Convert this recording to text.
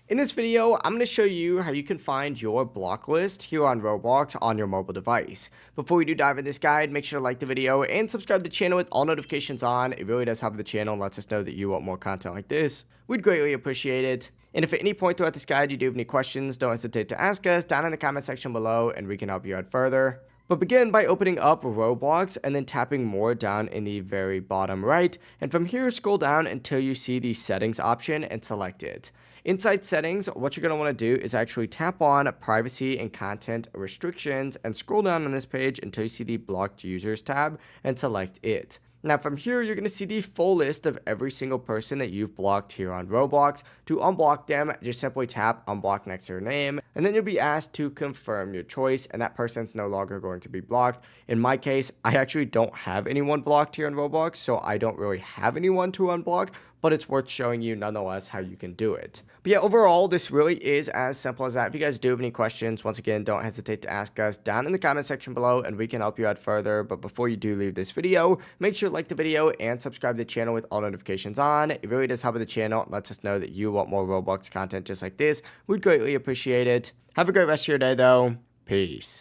In this video, I'm going to show you how you can find your block list here on Roblox on your mobile device. Before we do dive in this guide, make sure to like the video and subscribe to the channel with all notifications on. It really does help the channel and lets us know that you want more content like this. We'd greatly appreciate it. And if at any point throughout this guide you do have any questions, don't hesitate to ask us down in the comment section below and we can help you out further. But begin by opening up Roblox and then tapping more down in the very bottom right. And from here, scroll down until you see the settings option and select it. Inside settings, what you're going to want to do is actually tap on privacy and content restrictions and scroll down on this page until you see the blocked users tab and select it. Now from here, you're going to see the full list of every single person that you've blocked here on Roblox. To unblock them, just simply tap unblock next to their name, and then you'll be asked to confirm your choice, and that person's no longer going to be blocked. In my case, I actually don't have anyone blocked here on Roblox, so I don't really have anyone to unblock, but it's worth showing you nonetheless how you can do it. But yeah, overall, this really is as simple as that. If you guys do have any questions, once again, don't hesitate to ask us down in the comment section below and we can help you out further. But before you do leave this video, make sure to like the video and subscribe to the channel with all notifications on. It really does help the channel and lets us know that you want more Roblox content just like this. We'd greatly appreciate it. Have a great rest of your day though. Peace.